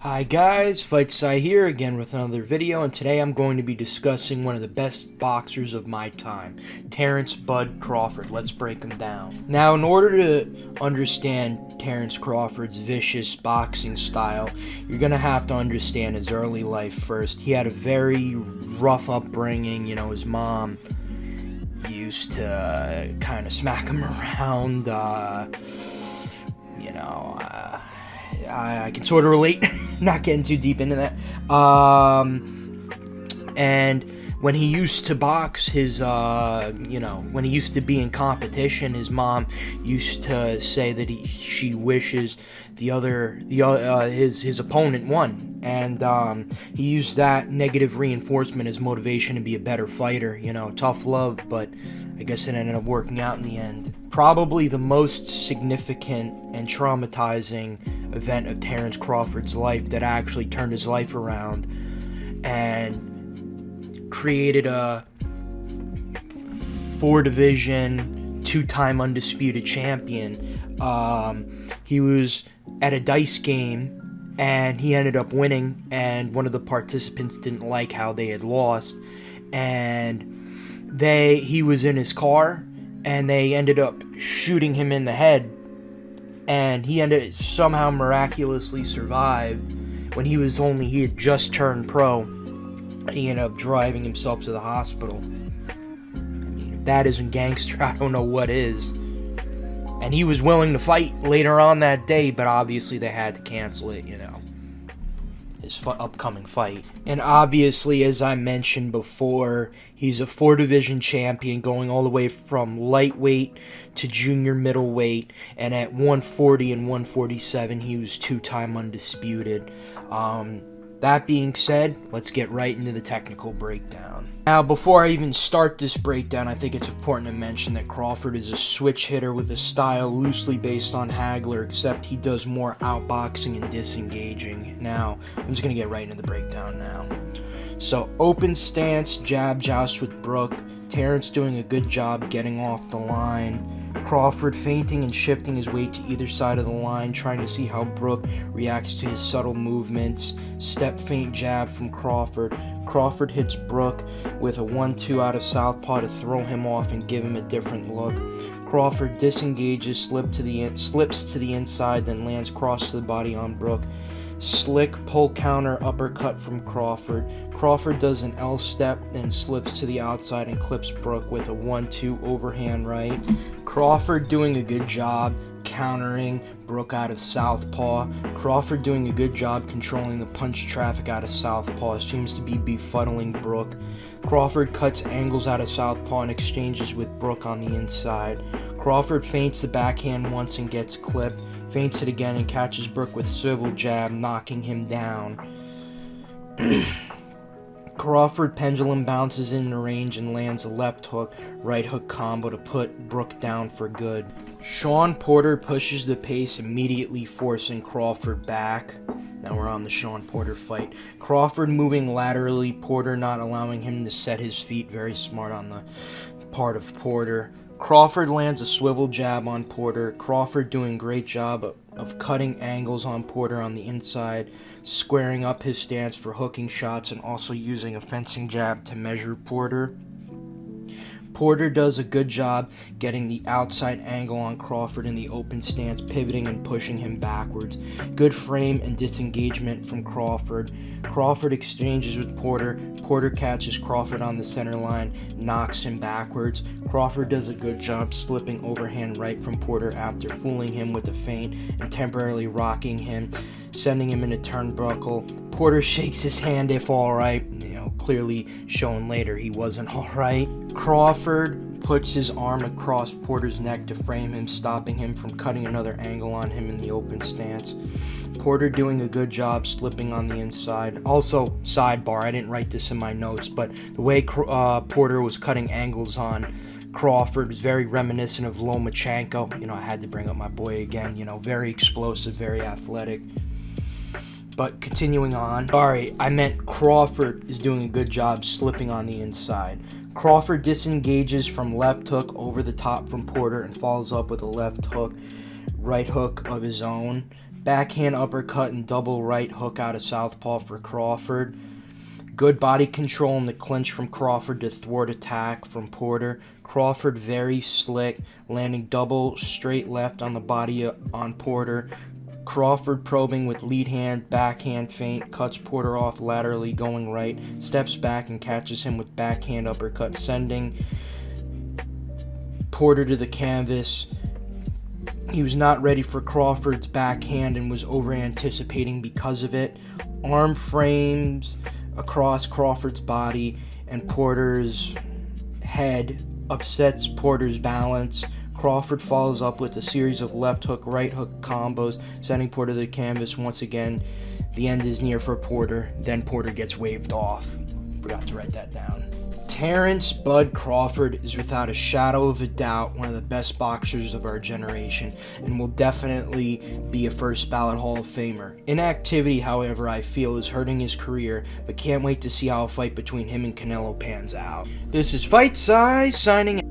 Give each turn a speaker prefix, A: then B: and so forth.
A: Hi guys, Fightsci here again with another video, and today I'm going to be discussing one of the best boxers of my time, Terence "Bud" Crawford. Let's break him down. Now, in order to understand Terence Crawford's vicious boxing style, you're going to have to understand his early life first. He had a very rough upbringing. His mom used to kind of smack him around, I can sort of relate, not getting too deep into that. And when he used to box, when he used to be in competition, his mom used to say that she wishes his opponent won, and he used that negative reinforcement as motivation to be a better fighter. Tough love, but I guess it ended up working out in the end. Probably the most significant and traumatizing event of Terence Crawford's life that actually turned his life around and created a 4-division, 2-time undisputed champion. He was at a dice game and he ended up winning, and one of the participants didn't like how they had lost, and he was in his car and they ended up shooting him in the head, and he somehow miraculously survived. When he had just turned pro, he ended up driving himself to the hospital. If that isn't gangster, I don't know what is. And he was willing to fight later on that day, but obviously they had to cancel it, his upcoming fight. And obviously, as I mentioned before, he's a 4-division champion, going all the way from lightweight to junior middleweight, and at 140 and 147 he was 2-time undisputed. That being said, let's get right into the technical breakdown. Now, before I even start this breakdown, I think it's important to mention that Crawford is a switch hitter with a style loosely based on Hagler, except he does more outboxing and disengaging. Now, I'm just going to get right into the breakdown now. So, open stance, jab joust with Brook. Terence doing a good job getting off the line. Crawford feinting and shifting his weight to either side of the line, trying to see how Brook reacts to his subtle movements. Step feint jab from Crawford. Crawford hits Brook with a 1-2 out of southpaw to throw him off and give him a different look. Crawford disengages, slips to the inside, then lands cross to the body on Brook. Slick pull counter uppercut from Crawford. Crawford does an L step, then slips to the outside and clips Brook with a 1-2 overhand right. Crawford doing a good job countering Brook out of southpaw. Crawford doing a good job controlling the punch traffic out of southpaw. Seems to be befuddling Brook. Crawford cuts angles out of southpaw and exchanges with Brook on the inside. Crawford feints the backhand once and gets clipped. Feints it again and catches Brook with swivel jab, knocking him down. Crawford pendulum bounces into range and lands a left hook, right hook combo to put Brook down for good. Sean Porter pushes the pace, immediately forcing Crawford back. Now we're on the Sean Porter fight. Crawford moving laterally, Porter not allowing him to set his feet. Very smart on the part of Porter. Crawford lands a swivel jab on Porter. Crawford doing a great job of cutting angles on Porter on the inside, squaring up his stance for hooking shots, and also using a fencing jab to measure Porter. Porter does a good job getting the outside angle on Crawford in the open stance, pivoting and pushing him backwards. Good frame and disengagement from Crawford. Crawford exchanges with Porter. Porter catches Crawford on the center line, knocks him backwards. Crawford does a good job slipping overhand right from Porter after fooling him with a feint and temporarily rocking him, sending him into turnbuckle. Porter shakes his hand if alright, clearly shown later he wasn't alright. Crawford puts his arm across Porter's neck to frame him, stopping him from cutting another angle on him in the open stance. Porter doing a good job slipping on the inside. Also, sidebar, I didn't write this in my notes, but the way Porter was cutting angles on Crawford was very reminiscent of Lomachenko. I had to bring up my boy again, very explosive, very athletic. But continuing on, sorry, I meant Crawford is doing a good job slipping on the inside. Crawford disengages from left hook over the top from Porter and follows up with a left hook, right hook of his own. Backhand uppercut and double right hook out of southpaw for Crawford. Good body control in the clinch from Crawford to thwart attack from Porter. Crawford very slick, landing double straight left on the body on Porter. Crawford probing with lead hand, backhand feint, cuts Porter off laterally going right, steps back and catches him with backhand uppercut, sending Porter to the canvas. He was not ready for Crawford's backhand and was over-anticipating because of it. Arm frames across Crawford's body, and Porter's head upsets Porter's balance. Crawford follows up with a series of left hook, right hook combos, sending Porter to the canvas once again. The end is near for Porter, then Porter gets waved off. Forgot to write that down. Terence Bud Crawford is without a shadow of a doubt one of the best boxers of our generation and will definitely be a first ballot Hall of Famer. Inactivity, however, I feel is hurting his career, but can't wait to see how a fight between him and Canelo pans out. This is Fightsci signing out.